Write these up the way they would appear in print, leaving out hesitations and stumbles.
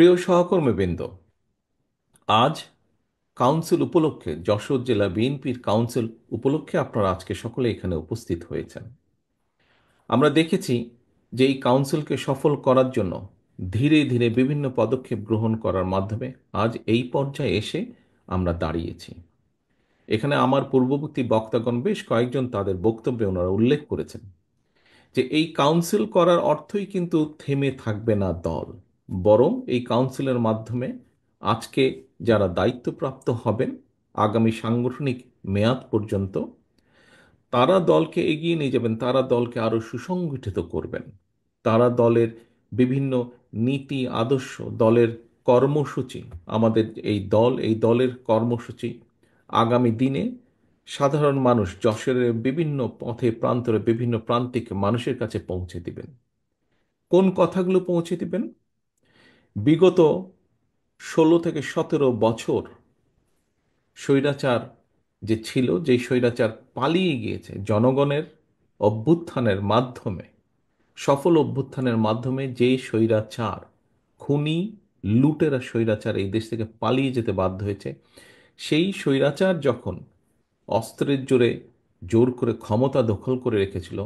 প্রিয় সহকর্মীবৃন্দ, আজ কাউন্সিল উপলক্ষে যশোর জেলা বিএনপির কাউন্সিল উপলক্ষে আপনারা আজকে সকলে এখানে উপস্থিত হয়েছেন। আমরা দেখেছি যে এই কাউন্সিলকে সফল করার জন্য ধীরে ধীরে বিভিন্ন পদক্ষেপ গ্রহণ করার মাধ্যমে আজ এই পর্যায়ে এসে আমরা দাঁড়িয়েছি। এখানে আমার পূর্ববর্তী বক্তাগণ বেশ কয়েকজন তাদের বক্তব্যে ওনারা উল্লেখ করেছেন যে এই কাউন্সিল করার অর্থই কিন্তু থেমে থাকবে না দল, বরং এই কাউন্সিলের মাধ্যমে আজকে যারা দায়িত্বপ্রাপ্ত হবেন আগামী সাংগঠনিক মেয়াদ পর্যন্ত, তারা দলকে এগিয়ে নিয়ে যাবেন, তারা দলকে আরও সুসংগঠিত করবেন। তারা দলের বিভিন্ন নীতি আদর্শ, দলের কর্মসূচি, আমাদের এই দলের কর্মসূচি আগামী দিনে সাধারণ মানুষ, যশোরের বিভিন্ন পথে প্রান্তরে বিভিন্ন প্রান্তিক মানুষের কাছে পৌঁছে দিবেন। কোন কথাগুলো পৌঁছে দিবেন? বিগত 16 থেকে 17 বছর স্বৈরাচার যে ছিল, যেই স্বৈরাচার পালিয়ে গিয়েছে জনগণের অভ্যুত্থানের মাধ্যমে, সফল অভ্যুত্থানের মাধ্যমে যে স্বৈরাচার, খুনি লুটেরা স্বৈরাচার এই দেশ থেকে পালিয়ে যেতে বাধ্য হয়েছে, সেই স্বৈরাচার যখন অস্ত্রের জোরে জোর করে ক্ষমতা দখল করে রেখেছিল,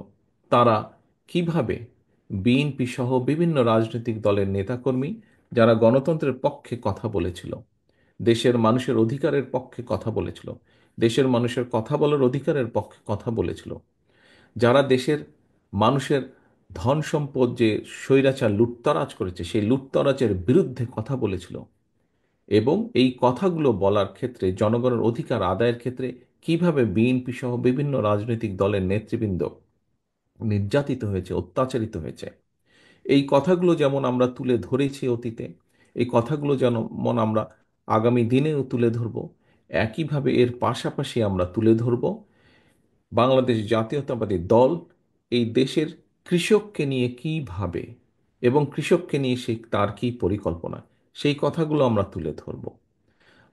তারা কিভাবে বিএনপি সহ বিভিন্ন রাজনৈতিক দলের নেতাকর্মী যারা গণতন্ত্রের পক্ষে কথা বলেছিল, দেশের মানুষের অধিকারের পক্ষে কথা বলেছিল, দেশের মানুষের কথা বলার অধিকারের পক্ষে কথা বলেছিল, যারা দেশের মানুষের ধন সম্পদ যে স্বৈরাচার লুটতরাজ করেছে সেই লুটতরাজের বিরুদ্ধে কথা বলেছিল, এবং এই কথাগুলো বলার ক্ষেত্রে, জনগণের অধিকার আদায়ের ক্ষেত্রে কিভাবে বিএনপি সহ বিভিন্ন রাজনৈতিক দলের নেতৃবৃন্দ নির্যাতিত হয়েছে, অত্যাচারিত হয়েছে, এই কথাগুলো যেমন আমরা তুলে ধরেছি অতীতে, এই কথাগুলো যেমন আমরা আগামী দিনেও তুলে ধরব, একইভাবে এর পাশাপাশি আমরা তুলে ধরব বাংলাদেশ জাতীয়তাবাদী দল এই দেশের কৃষককে নিয়ে কী ভাবে এবং কৃষককে নিয়ে তার কী পরিকল্পনা, সেই কথাগুলো আমরা তুলে ধরব।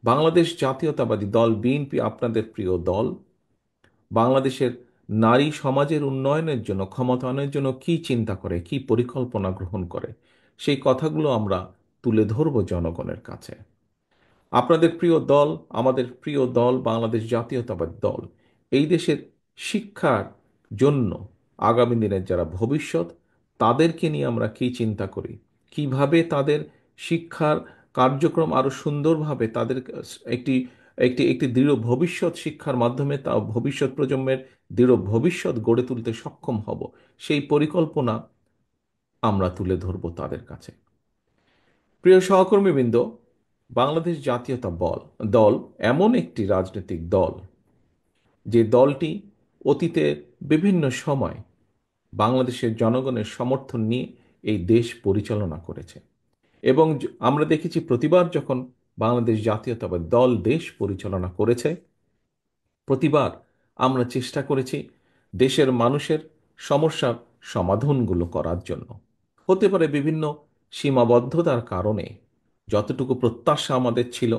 বাংলাদেশ জাতীয়তাবাদী দল বিএনপি, আপনাদের প্রিয় দল, বাংলাদেশের নারী সমাজের উন্নয়নের জন্য, ক্ষমতায়নের জন্য কি চিন্তা করে, কি পরিকল্পনা গ্রহণ করে, সেই কথাগুলো আমরা তুলে ধরব জনগণের কাছে। আপনাদের প্রিয় দল, আমাদের প্রিয় দল বাংলাদেশ জাতীয়তাবাদী দল এই দেশের শিক্ষার জন্য আগামী দিনের যারা ভবিষ্যৎ, তাদেরকে নিয়ে আমরা কি চিন্তা করি, কিভাবে তাদের শিক্ষার কার্যক্রম আরো সুন্দরভাবে তাদের একটি একটি একটি দৃঢ় ভবিষ্যৎ শিক্ষার মাধ্যমে তা ভবিষ্যৎ প্রজন্মের দৃঢ় ভবিষ্যৎ গড়ে তুলতে সক্ষম হব, সেই পরিকল্পনা আমরা তুলে ধরব তাদের কাছে। প্রিয় সহকর্মীবৃন্দ, বাংলাদেশ দল এমন একটি রাজনৈতিক দল যে দলটি অতীতে বিভিন্ন সময় বাংলাদেশের জনগণের সমর্থন নিয়ে এই দেশ পরিচালনা করেছে, এবং আমরা দেখেছি প্রতিবার যখন বাংলাদেশ জাতীয়তাবাদী দল দেশ পরিচালনা করেছে, প্রতিবার আমরা চেষ্টা করেছি দেশের মানুষের সমস্যার সমাধানগুলো করার জন্য। হতে পারে বিভিন্ন সীমাবদ্ধতার কারণে যতটুকু প্রত্যাশা আমাদের ছিল,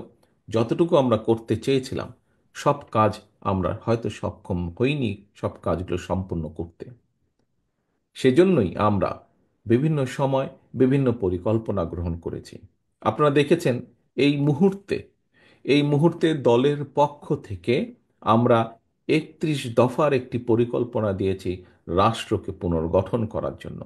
যতটুকু আমরা করতে চেয়েছিলাম, সব কাজ আমরা হয়তো সক্ষম হইনি সব কাজগুলো সম্পূর্ণ করতে। সেজন্যই আমরা বিভিন্ন সময় বিভিন্ন পরিকল্পনা গ্রহণ করেছি। আপনারা দেখেছেন এই মুহূর্তে দলের পক্ষ থেকে আমরা 31 দফার একটি পরিকল্পনা দিয়েছি রাষ্ট্রকে পুনর্গঠন করার জন্য।